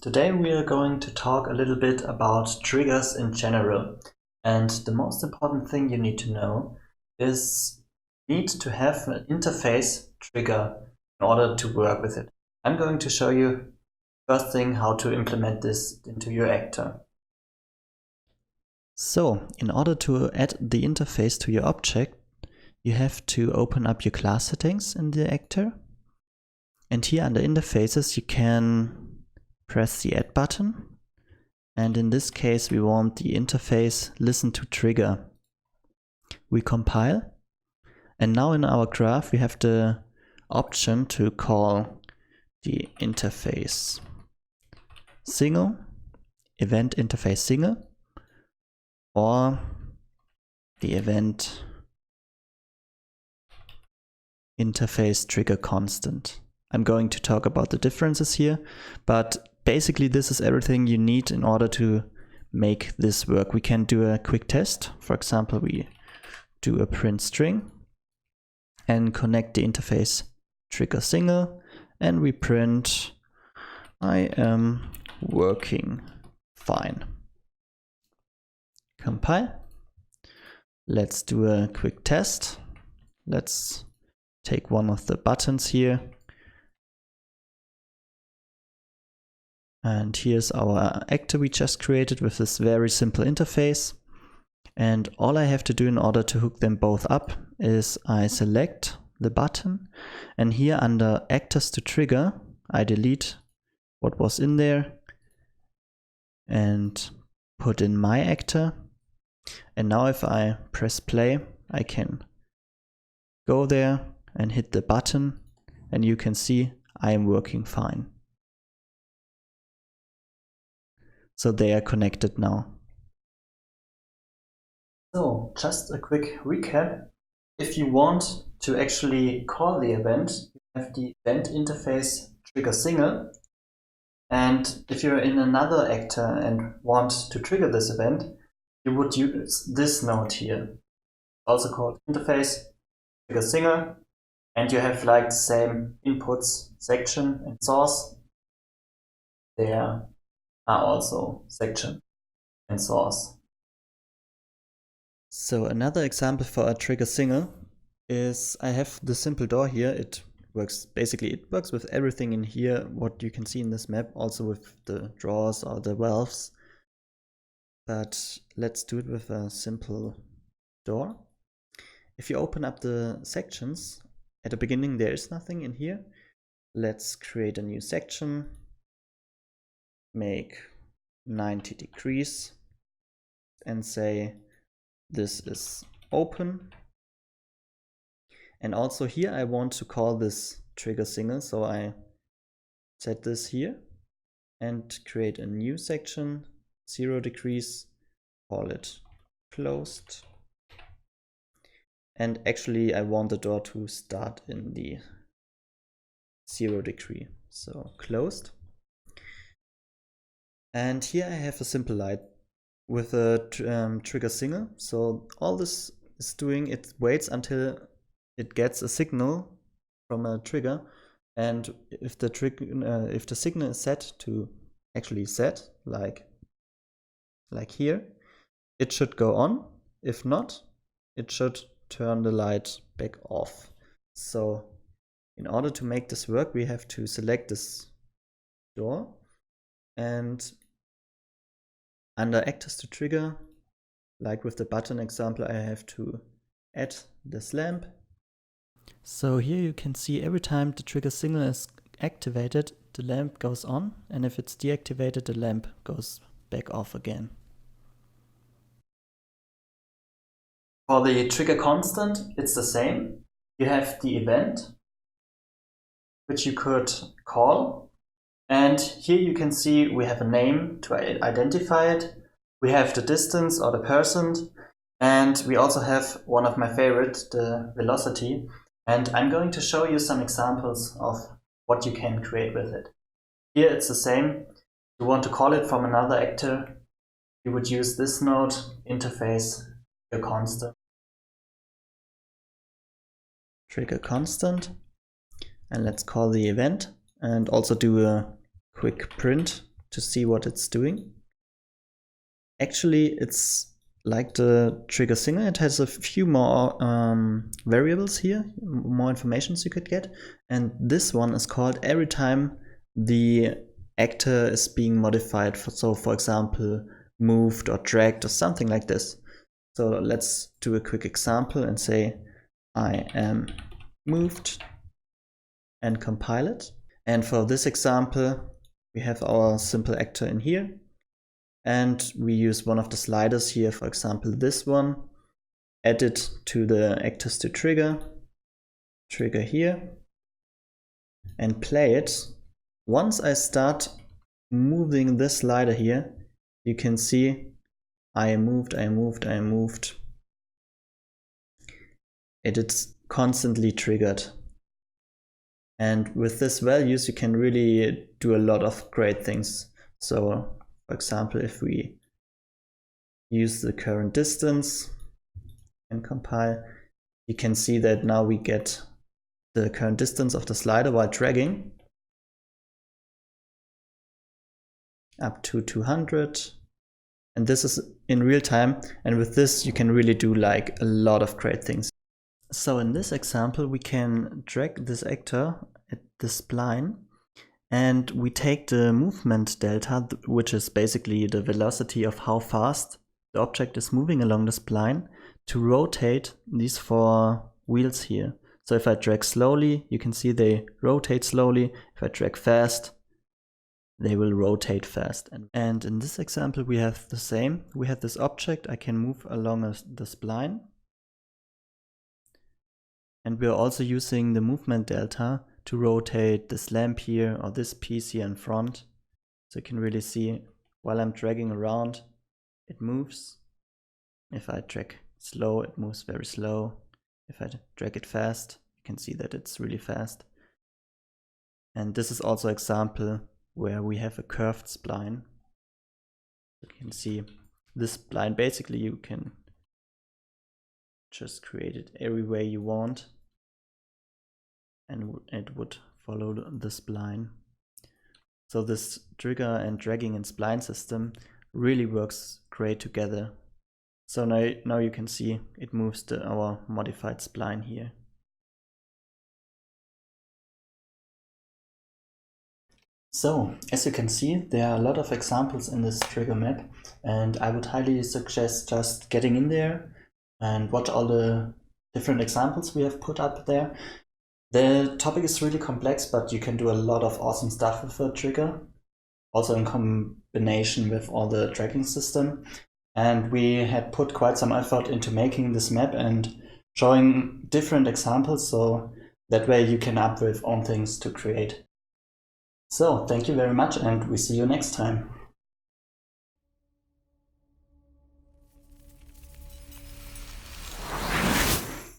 Today we are going to talk a little bit about triggers in general. And the most important thing you need to know is you need to have an interface trigger in order to work with it. I'm going to show you first thing how to implement this into your actor. So, in order to add the interface to your object, you have to open up your class settings in the actor. And here under interfaces you can press the add button, and in this case we want the interface listen to trigger. We compile, and now in our graph we have the option to call the interface single, event interface single, or the event interface trigger constant. I'm going to talk about the differences here, but basically this is everything you need in order to make this work. We can do a quick test. For example, we do a print string and connect the interface trigger single, and we print I am working fine. Compile. Let's do a quick test. Let's take one of the buttons here. And here's our actor we just created with this very simple interface. And all I have to do in order to hook them both up is I select the button, and here under actors to trigger, I delete what was in there and put in my actor. And now if I press play, I can go there and hit the button, and you can see I am working fine. So they are connected now. So just a quick recap. If you want to actually call the event, you have the event interface trigger single. And if you're in another actor and want to trigger this event, you would use this node here, also called interface trigger single. And you have like the same inputs section and source. There are also section and source. So another example for a trigger single is I have the simple door here. It works with everything in here, what you can see in this map, also with the drawers or the valves. But let's do it with a simple door. If you open up the sections, at the beginning there is nothing in here. Let's create a new section. Make 90 degrees and say this is open. And also here I want to call this trigger single, so I set this here and create a new section, 0 degrees, call it closed. And actually I want the door to start in the 0 degree, so closed. And here I have a simple light with a trigger single. So all this is doing, it waits until it gets a signal from a trigger. And if the signal is set to actually set, like here, it should go on. If not, it should turn the light back off. So in order to make this work, we have to select this door, and under actors to trigger, like with the button example, I have to add this lamp. So here you can see every time the trigger signal is activated, the lamp goes on, and if it's deactivated, the lamp goes back off again. For the trigger constant, it's the same. You have the event, which you could call. And here you can see we have a name to identify it. We have the distance or the percent. And we also have one of my favorite, the velocity. And I'm going to show you some examples of what you can create with it. Here it's the same. If you want to call it from another actor, you would use this node, interface trigger constant. Trigger constant. And let's call the event and also do a quick print to see what it's doing. Actually, it's like the trigger signal. It has a few more variables here, more informations you could get. And this one is called every time the actor is being modified. So for example, moved or dragged or something like this. So let's do a quick example and say, I am moved, and compile it. And for this example, we have our simple actor in here. And we use one of the sliders here, for example, this one, add it to the actors to trigger here, and play it. Once I start moving this slider here, you can see I moved. It is constantly triggered. And with these values, you can really do a lot of great things. So, for example, if we use the current distance and compile, you can see that now we get the current distance of the slider while dragging up to 200. And this is in real time. And with this, you can really do like a lot of great things. So in this example, we can drag this actor at the spline, and we take the movement delta, which is basically the velocity of how fast the object is moving along the spline, to rotate these 4 wheels here. So if I drag slowly, you can see they rotate slowly. If I drag fast, they will rotate fast. And in this example, we have the same. We have this object I can move along the spline. And we are also using the movement delta to rotate this lamp here or this piece here in front. So you can really see while I'm dragging around, it moves. If I drag slow, it moves very slow. If I drag it fast, you can see that it's really fast. And this is also an example where we have a curved spline. You can see this spline, basically you can just create it every way you want, and it would follow the spline. So this trigger and dragging and spline system really works great together. So now you can see it moves our modified spline here. So, as you can see, there are a lot of examples in this trigger map, and I would highly suggest just getting in there and watch all the different examples we have put up there. The topic is really complex, but you can do a lot of awesome stuff with the trigger, also in combination with all the tracking system. And we had put quite some effort into making this map and showing different examples, so that way you can up with own things to create. So, thank you very much, and we see you next time.